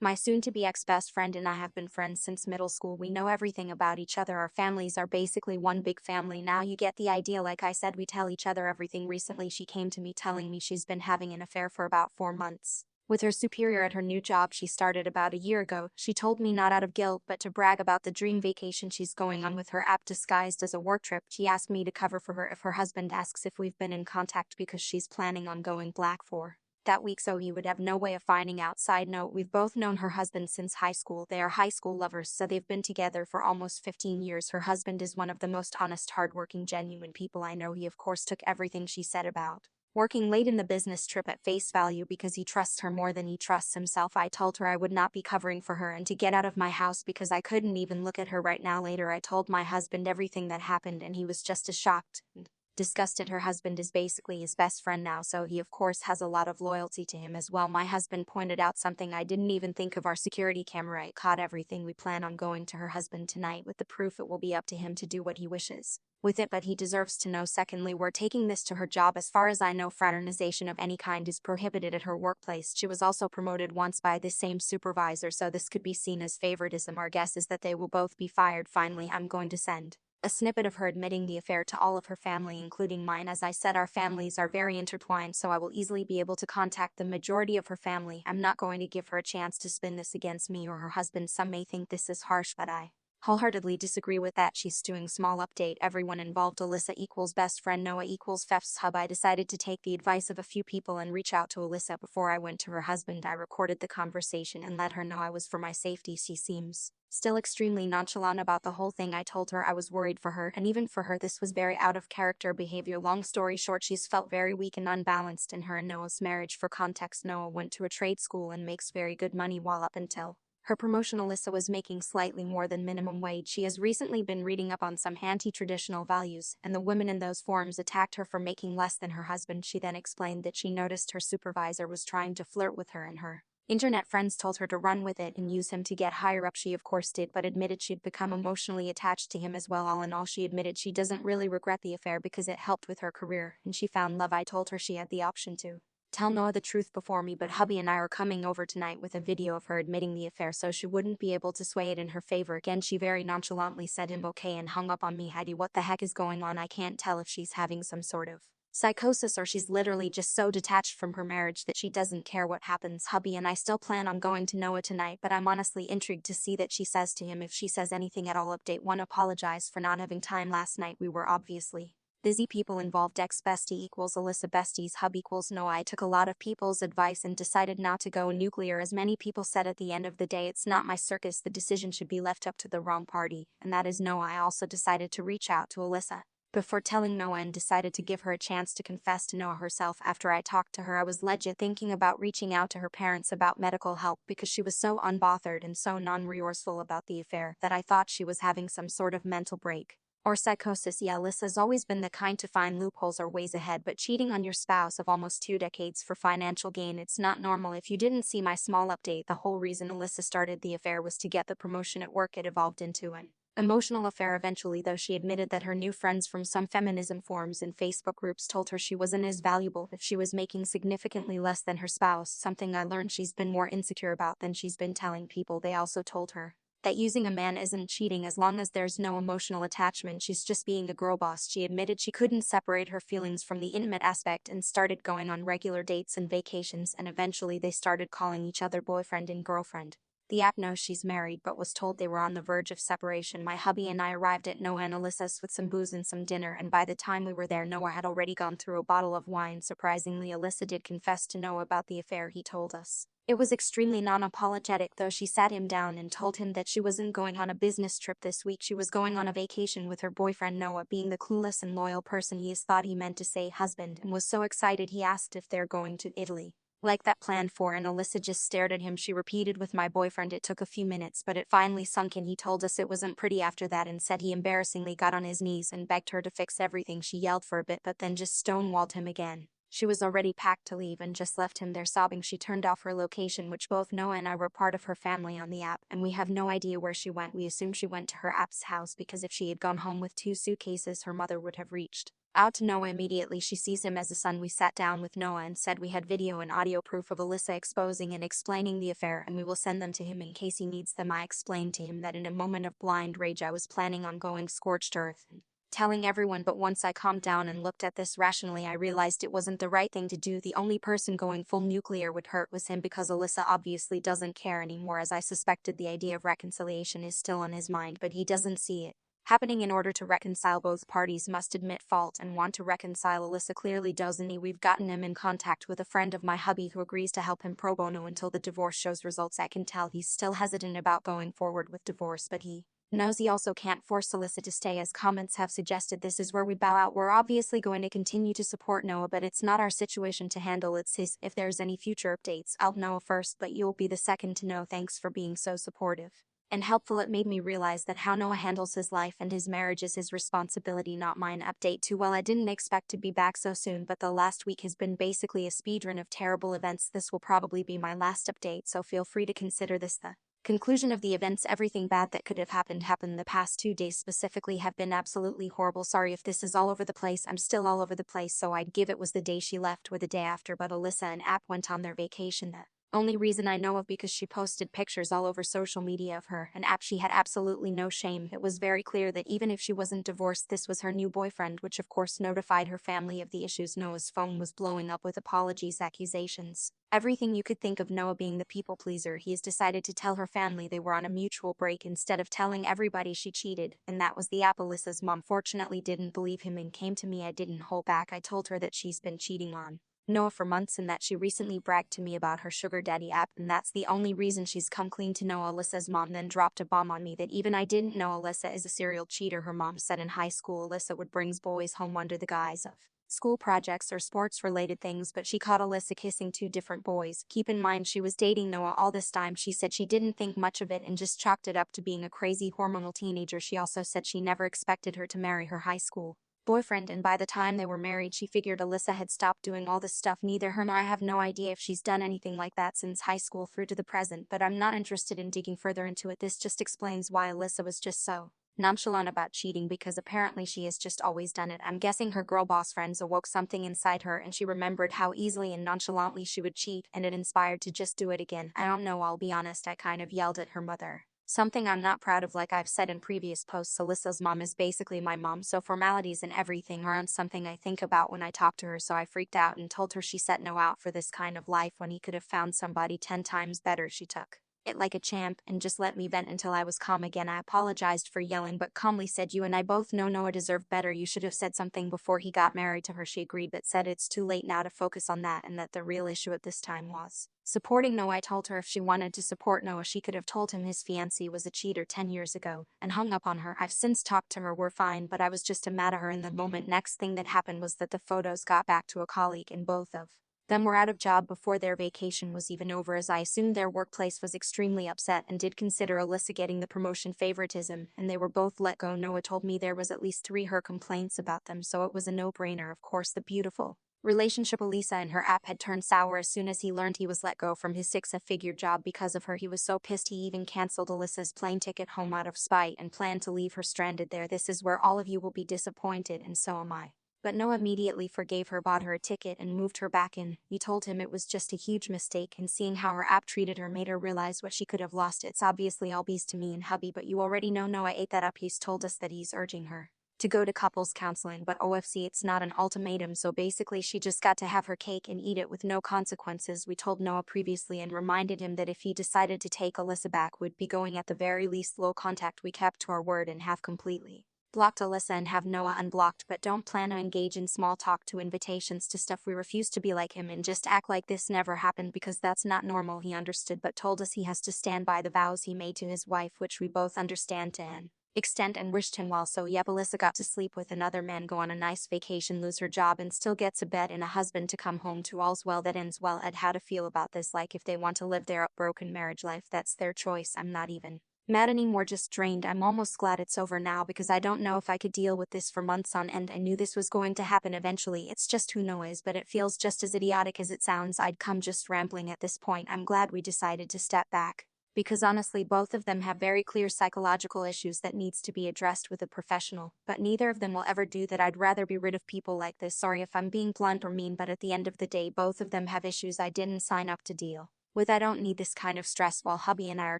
My soon-to-be ex-best friend and I have been friends since middle school. We know everything about each other. Our families are basically one big family now. You get the idea. Like I said, we tell each other everything. Recently, she came to me telling me she's been having an affair for about 4 months with her superior at her new job she started about a year ago. She told me not out of guilt, but to brag about the dream vacation she's going on with her app disguised as a work trip. She asked me to cover for her if her husband asks if we've been in contact because she's planning on going black for that week, so he would have no way of finding out. Side note, we've both known her husband since high school. They are high school lovers, so they've been together for almost 15 years. Her husband is one of the most honest, hardworking, genuine people I know. He of course took everything she said about working late in the business trip at face value because he trusts her more than he trusts himself. I told her I would not be covering for her and to get out of my house because I couldn't even look at her right now. Later I told my husband everything that happened and he was just as shocked and disgusted. Her husband is basically his best friend now, so he of course has a lot of loyalty to him as well. My husband pointed out something I didn't even think of. Our security camera, it caught everything. We plan on going to her husband tonight with the proof. It will be up to him to do what he wishes with it, but he deserves to know. Secondly, we're taking this to her job. As far as I know, fraternization of any kind is prohibited at her workplace. She was also promoted once by the same supervisor, so this could be seen as favoritism. Our guess is that they will both be fired. Finally, I'm going to send a snippet of her admitting the affair to all of her family, including mine. As I said, our families are very intertwined, so I will easily be able to contact the majority of her family. I'm not going to give her a chance to spin this against me or her husband. Some may think this is harsh, but I wholeheartedly disagree with that. She's stewing. Small update. Everyone involved. Alyssa equals best friend. Noah equals Fef's hub. I decided to take the advice of a few people and reach out to Alyssa before I went to her husband. I recorded the conversation and let her know I was for my safety. She seems still extremely nonchalant about the whole thing. I told her I was worried for her, and even for her this was very out of character behavior. Long story short, she's felt very weak and unbalanced in her and Noah's marriage. For context, Noah went to a trade school and makes very good money, while up until her promotion Alyssa was making slightly more than minimum wage. She has recently been reading up on some anti-traditional values, and the women in those forums attacked her for making less than her husband. She then explained that she noticed her supervisor was trying to flirt with her, and her internet friends told her to run with it and use him to get higher up. She of course did, but admitted she'd become emotionally attached to him as well. All in all, she admitted she doesn't really regret the affair because it helped with her career, and she found love. I told her she had the option to tell Noah the truth before me, but hubby and I are coming over tonight with a video of her admitting the affair, so she wouldn't be able to sway it in her favor. Again, she very nonchalantly said him okay and hung up on me. Heidi, what the heck is going on? I can't tell if she's having some sort of psychosis or she's literally just so detached from her marriage that she doesn't care what happens. Hubby and I still plan on going to Noah tonight, but I'm honestly intrigued to see that she says to him, if she says anything at all. Update 1. Apologize for not having time last night. We were obviously busy. People involved. Ex bestie equals Alyssa besties. Hub equals Noah. I took a lot of people's advice and decided not to go nuclear. As many people said, at the end of the day, it's not my circus. The decision should be left up to the wrong party, and that is Noah. I also decided to reach out to Alyssa before telling Noah and decided to give her a chance to confess to Noah herself. After I talked to her, I was legit thinking about reaching out to her parents about medical help because she was so unbothered and so non-remorseful about the affair that I thought she was having some sort of mental break or psychosis. Yeah, Alyssa's always been the kind to find loopholes or ways ahead, but cheating on your spouse of almost 2 decades for financial gain, it's not normal. If you didn't see my small update, the whole reason Alyssa started the affair was to get the promotion at work. It evolved into an emotional affair eventually, though she admitted that her new friends from some feminism forums and Facebook groups told her she wasn't as valuable if she was making significantly less than her spouse, something I learned she's been more insecure about than she's been telling people. They also told her that using a man isn't cheating as long as there's no emotional attachment. She's just being a girl boss. She admitted she couldn't separate her feelings from the intimate aspect and started going on regular dates and vacations, and eventually they started calling each other boyfriend and girlfriend. The app knows she's married but was told they were on the verge of separation. My hubby and I arrived at Noah and Alyssa's with some booze and some dinner, and by the time we were there, Noah had already gone through a bottle of wine. Surprisingly, Alyssa did confess to Noah about the affair. He told us it was extremely non-apologetic, though. She sat him down and told him that she wasn't going on a business trip this week. She was going on a vacation with her boyfriend. Noah, being the clueless and loyal person he is, thought he meant to say husband and was so excited he asked if they're going to Italy like that planned for, and Alyssa just stared at him. She repeated, with my boyfriend. It took a few minutes, but it finally sunk in. He told us it wasn't pretty after that and said he embarrassingly got on his knees and begged her to fix everything. She yelled for a bit but then just stonewalled him again. She was already packed to leave and just left him there sobbing. She turned off her location, which both Noah and I were part of her family on the app, and we have no idea where she went. We assume she went to her app's house because if she had gone home with 2 suitcases, her mother would have reached Out to Noah immediately, she sees him as a son. We sat down with Noah and said we had video and audio proof of Alyssa exposing and explaining the affair, and we will send them to him in case he needs them. I explained to him that in a moment of blind rage I was planning on going scorched earth and telling everyone, but once I calmed down and looked at this rationally, I realized it wasn't the right thing to do. The only person going full nuclear would hurt was him, because Alyssa obviously doesn't care anymore. As I suspected, the idea of reconciliation is still on his mind, but he doesn't see it happening. In order to reconcile, both parties must admit fault and want to reconcile. Alyssa clearly doesn't. We've gotten him in contact with a friend of my hubby who agrees to help him pro bono until the divorce shows results. I can tell he's still hesitant about going forward with divorce, but he knows he also can't force Alyssa to stay. As comments have suggested, this is where we bow out. We're obviously going to continue to support Noah, but it's not our situation to handle, it's his. If there's any future updates, I'll know first, but you'll be the second to know. Thanks for being so supportive and helpful. It made me realize that how Noah handles his life and his marriage is his responsibility, not mine. Update 2. Well, I didn't expect to be back so soon, but the last week has been basically a speedrun of terrible events. This will probably be my last update, so feel free to consider this the conclusion of the events. Everything bad that could have happened. The past 2 days specifically have been absolutely horrible. Sorry if this is all over the place. I'm still all over the place, so I'd give it was the day she left or the day after, but Alyssa and App went on their vacation. The only reason I know of because she posted pictures all over social media of her and App. She had absolutely no shame. It was very clear that even if she wasn't divorced, this was her new boyfriend, which of course notified her family of the issues. Noah's phone was blowing up with apologies, accusations, everything you could think of. Noah being the people pleaser, he has decided to tell her family they were on a mutual break instead of telling everybody she cheated, and that was the app. Alyssa's mom fortunately didn't believe him and came to me. I didn't hold back. I told her that she's been cheating on Noah for months and that she recently bragged to me about her sugar daddy app, and that's the only reason she's come clean to Noah. Alyssa's mom then dropped a bomb on me that even I didn't know. Alyssa is a serial cheater. Her mom said in high school Alyssa would bring boys home under the guise of school projects or sports-related things, but she caught Alyssa kissing 2 different boys. Keep in mind she was dating Noah all this time. She said she didn't think much of it and just chalked it up to being a crazy hormonal teenager. She also said she never expected her to marry her high school boyfriend, and by the time they were married she figured Alyssa had stopped doing all this stuff. Neither her nor I have no idea if she's done anything like that since high school through to the present, but I'm not interested in digging further into it. This just explains why Alyssa was just so nonchalant about cheating, because apparently she has just always done it. I'm guessing her girl boss friends awoke something inside her and she remembered how easily and nonchalantly she would cheat, and it inspired to just do it again. I don't know, I'll be honest, I kind of yelled at her mother. Something I'm not proud of. Like I've said in previous posts, Alyssa's mom is basically my mom, so formalities and everything aren't something I think about when I talk to her, so I freaked out and told her she set Noah out for this kind of life when he could have found somebody 10 times better. She took it like a champ and just let me vent until I was calm again. I apologized for yelling but calmly said, "You and I both know Noah deserved better. You should have said something before he got married to her." She agreed but said it's too late now to focus on that and that the real issue at this time was supporting Noah. I told her if she wanted to support Noah she could have told him his fiancé was a cheater 10 years ago and hung up on her. I've since talked to her, we're fine, but I was just mad at her in the moment. Next thing that happened was that the photos got back to a colleague and both of them were out of job before their vacation was even over, as I assumed their workplace was extremely upset and did consider Alyssa getting the promotion favoritism, and they were both let go. Noah told me there was at least 3 her complaints about them, so it was a no-brainer. Of course, the beautiful relationship Alyssa and her app had turned sour as soon as he learned he was let go from his 6-figure job because of her. He was so pissed he even canceled Alyssa's plane ticket home out of spite and planned to leave her stranded there. This is where all of you will be disappointed, and so am I. But Noah immediately forgave her, bought her a ticket, and moved her back in. He told him it was just a huge mistake, and seeing how her app treated her made her realize what she could have lost. It's obviously all bees to me and hubby, but you already know Noah ate that up. He's told us that he's urging her to go to couples counseling, but OFC, it's not an ultimatum, so basically she just got to have her cake and eat it with no consequences. We told Noah previously and reminded him that if he decided to take Alyssa back, would be going at the very least low contact. We kept to our word and have completely blocked Alyssa and have Noah unblocked, but don't plan to engage in small talk to invitations to stuff. We refuse to be like him and just act like this never happened because that's not normal. He understood but told us he has to stand by the vows he made to his wife, which we both understand to an extent, and wished him well. So yep, Alyssa got to sleep with another man, go on a nice vacation, lose her job, and still gets a bed and a husband to come home to. All's well that ends well. Ed, how to feel about this? Like, if they want to live their broken marriage life, that's their choice. I'm not even mad anymore, just drained. I'm almost glad it's over now because I don't know if I could deal with this for months on end. I knew this was going to happen eventually. It's just who knows, but it feels just as idiotic as it sounds. I'd come just rambling at this point. I'm glad we decided to step back Because honestly both of them have very clear psychological issues that needs to be addressed with a professional, but neither of them will ever do that. I'd rather be rid of people like this. Sorry if I'm being blunt or mean, but at the end of the day both of them have issues I didn't sign up to deal with. I don't need this kind of stress while hubby and I are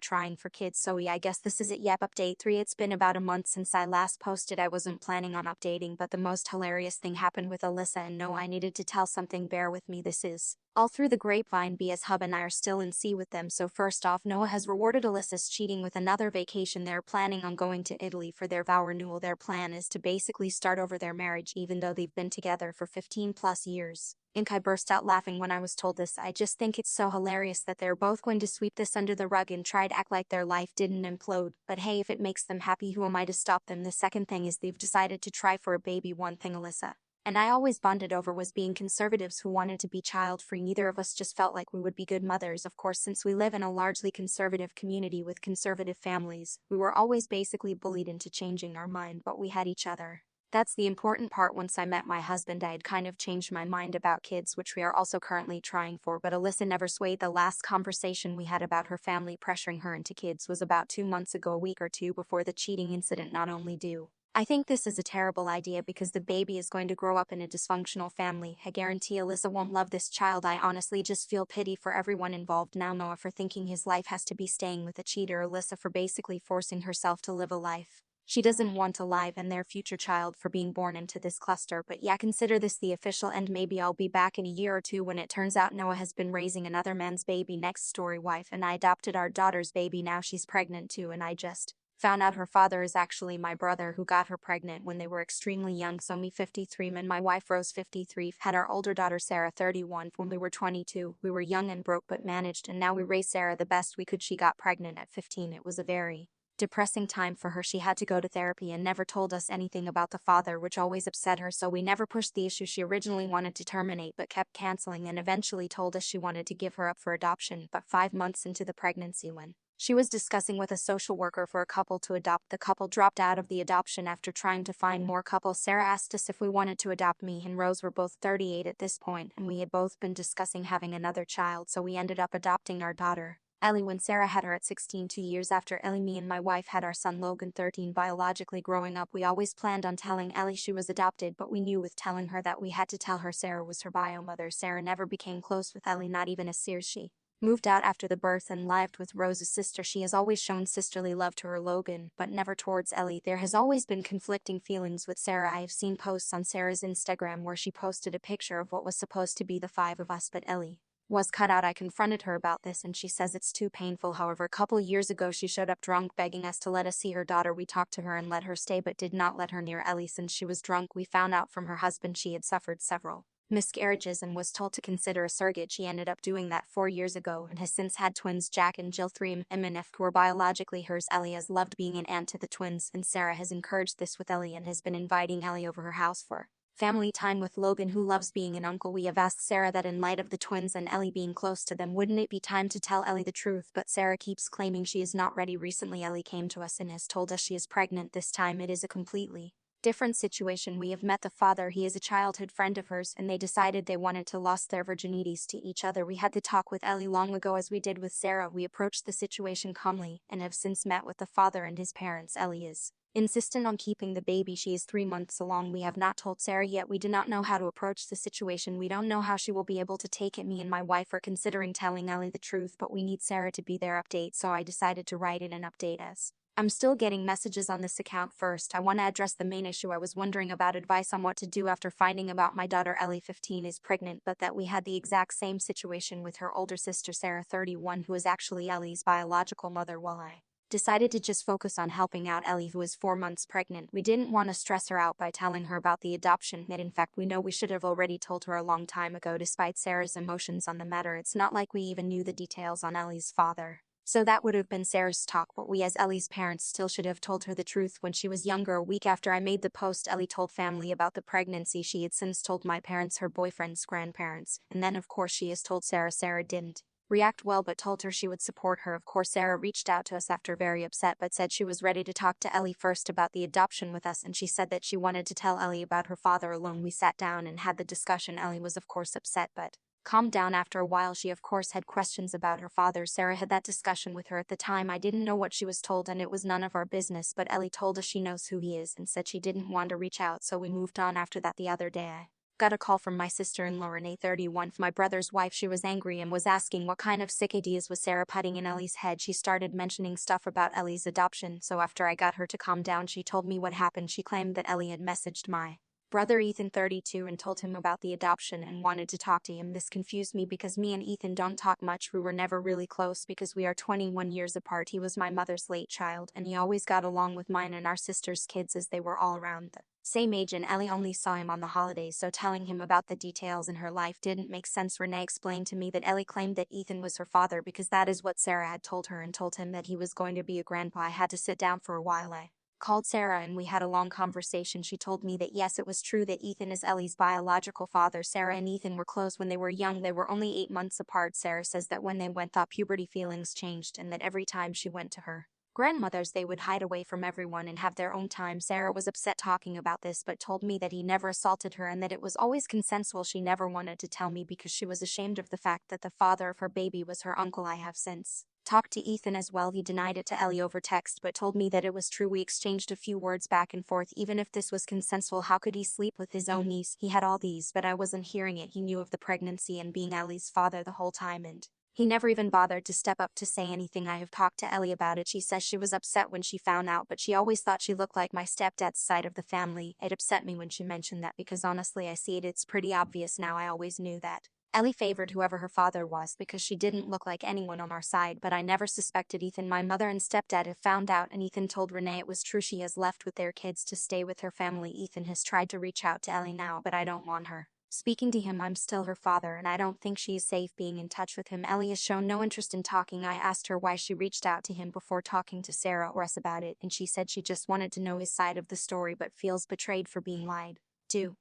trying for kids. So yeah, I guess this is it. Yep, update 3. It's been about a month since I last posted. I wasn't planning on updating, but the most hilarious thing happened with Alyssa, and no, I needed to tell something. Bear with me. This is all through the grapevine BS. Hub and I are still in sea with them. So first off, Noah has rewarded Alyssa's cheating with another vacation. They're planning on going to Italy for their vow renewal. Their plan is to basically start over their marriage even though they've been together for 15 plus years. I burst out laughing when I was told this. I just think it's so hilarious that they're both going to sweep this under the rug and try to act like their life didn't implode. But hey, if it makes them happy, who am I to stop them? The second thing is they've decided to try for a baby. One thing Alyssa and I always bonded over was being conservatives who wanted to be child-free. Neither of us just felt like we would be good mothers. Of course, since we live in a largely conservative community with conservative families, we were always basically bullied into changing our mind, but we had each other. That's the important part. Once I met my husband, I had kind of changed my mind about kids, which we are also currently trying for, but Alyssa never swayed. The last conversation we had about her family pressuring her into kids was about 2 months ago, a week or two before the cheating incident. Not only do I think this is a terrible idea because the baby is going to grow up in a dysfunctional family, I guarantee Alyssa won't love this child. I honestly just feel pity for everyone involved. Now Noah for thinking his life has to be staying with a cheater, Alyssa for basically forcing herself to live a life she doesn't want to live, and their future child for being born into this cluster. But yeah, consider this the official end. Maybe I'll be back in a year or two when it turns out Noah has been raising another man's baby. Next story, wife and I adopted our daughter's baby. Now she's pregnant too, and I just found out her father is actually my brother who got her pregnant when they were extremely young. So me 53 and my wife Rose 53 had our older daughter Sarah 31 when we were 22. We were young and broke but managed, and now we raised Sarah the best we could. She got pregnant at 15. It was a very depressing time for her. She had to go to therapy and never told us anything about the father, which always upset her, so we never pushed the issue. She originally wanted to terminate but kept canceling and eventually told us she wanted to give her up for adoption. But 5 months into the pregnancy, when she was discussing with a social worker for a couple to adopt, the couple dropped out of the adoption after trying to find more couples. Sarah asked us if we wanted to adopt. Me and Rose were both 38 at this point, and we had both been discussing having another child, so we ended up adopting our daughter Ellie when Sarah had her at 16. 2 years after Ellie, me and my wife had our son Logan 13. Biologically growing up, we always planned on telling Ellie she was adopted, but we knew with telling her that we had to tell her Sarah was her bio mother. Sarah never became close with Ellie, not even a sears. She moved out after the birth and lived with Rose's sister. She has always shown sisterly love to her Logan, but never towards Ellie. There has always been conflicting feelings with Sarah. I have seen posts on Sarah's Instagram where she posted a picture of what was supposed to be the 5 of us, but Ellie was cut out. I confronted her about this and she says it's too painful. However, a couple years ago she showed up drunk begging us to let us see her daughter. We talked to her and let her stay but did not let her near Ellie since she was drunk. We found out from her husband she had suffered several miscarriages and was told to consider a surrogate. She ended up doing that 4 years ago and has since had twins, Jack and Jill. 3 MNF who are biologically hers. Ellie has loved being an aunt to the twins, and Sarah has encouraged this with Ellie and has been inviting Ellie over her house for family time with Logan, who loves being an uncle. We have asked Sarah that in light of the twins and Ellie being close to them, wouldn't it be time to tell Ellie the truth, but Sarah keeps claiming she is not ready. Recently Ellie came to us and has told us she is pregnant. This time it is a completely different situation. We have met the father. He is a childhood friend of hers, and they decided they wanted to lost their virginities to each other. We had to talk with Ellie long ago as we did with Sarah. We approached the situation calmly and have since met with the father and his parents. Ellie is insistent on keeping the baby. She is 3 months along. We have not told Sarah yet. We do not know how to approach the situation. We don't know how she will be able to take it. Me and my wife are considering telling Ellie the truth, but we need Sarah to be there. Update. So I decided to write in an update as I'm still getting messages on this account. First, I want to address the main issue. I was wondering about advice on what to do after finding about my daughter Ellie 15 is pregnant, but that we had the exact same situation with her older sister Sarah 31, who is actually Ellie's biological mother. While I decided to just focus on helping out Ellie, who is 4 months pregnant, we didn't want to stress her out by telling her about the adoption that in fact we know we should have already told her a long time ago. Despite Sarah's emotions on the matter, it's not like we even knew the details on Ellie's father. So that would have been Sarah's talk, but we as Ellie's parents still should have told her the truth when she was younger. A week after I made the post, Ellie told family about the pregnancy. She had since told my parents, her boyfriend's grandparents, and then of course she has told Sarah. Sarah didn't react well but told her she would support her. Of course Sarah reached out to us after very upset but said she was ready to talk to Ellie first about the adoption with us, and she said that she wanted to tell Ellie about her father alone. We sat down and had the discussion. Ellie was of course upset but calmed down after a while. She of course had questions about her father. Sarah had that discussion with her at the time. I didn't know what she was told and it was none of our business, but Ellie told us she knows who he is and said she didn't want to reach out, so we moved on after that. The other day I got a call from my sister-in-law Renee, 31, my brother's wife. She was angry and was asking what kind of sick ideas was Sarah putting in Ellie's head. She started mentioning stuff about Ellie's adoption, so after I got her to calm down she told me what happened. She claimed that Ellie had messaged my brother Ethan, 32, and told him about the adoption and wanted to talk to him. This confused me because me and Ethan don't talk much. We were never really close because we are 21 years apart. He was my mother's late child and he always got along with mine and our sister's kids as they were all around the same age, and Ellie only saw him on the holidays, so telling him about the details in her life didn't make sense. Renee explained to me that Ellie claimed that Ethan was her father because that is what Sarah had told her, and told him that he was going to be a grandpa. I had to sit down for a while. I called Sarah and we had a long conversation. She told me that yes, it was true that Ethan is Ellie's biological father. Sarah and Ethan were close when they were young. They were only 8 months apart. Sarah says that when they went through puberty, feelings changed and that every time she went to her grandmother's they would hide away from everyone and have their own time. Sarah was upset talking about this but told me that he never assaulted her and that it was always consensual. She never wanted to tell me because she was ashamed of the fact that the father of her baby was her uncle. I have since talked to Ethan as well. He denied it to Ellie over text but told me that it was true. We exchanged a few words back and forth. Even if this was consensual, how could he sleep with his own niece? He had all these, but I wasn't hearing it. He knew of the pregnancy and being Ellie's father the whole time, and he never even bothered to step up to say anything. I have talked to Ellie about it. She says she was upset when she found out, but she always thought she looked like my stepdad's side of the family. It upset me when she mentioned that because honestly I see it. It's pretty obvious now. I always knew that Ellie favored whoever her father was because she didn't look like anyone on our side, but I never suspected Ethan. My mother and stepdad have found out and Ethan told Renee it was true. She has left with their kids to stay with her family. Ethan has tried to reach out to Ellie now, but I don't want her speaking to him. I'm still her father and I don't think she is safe being in touch with him. Ellie has shown no interest in talking. I asked her why she reached out to him before talking to Sarah or us about it, and she said she just wanted to know his side of the story but feels betrayed for being lied to.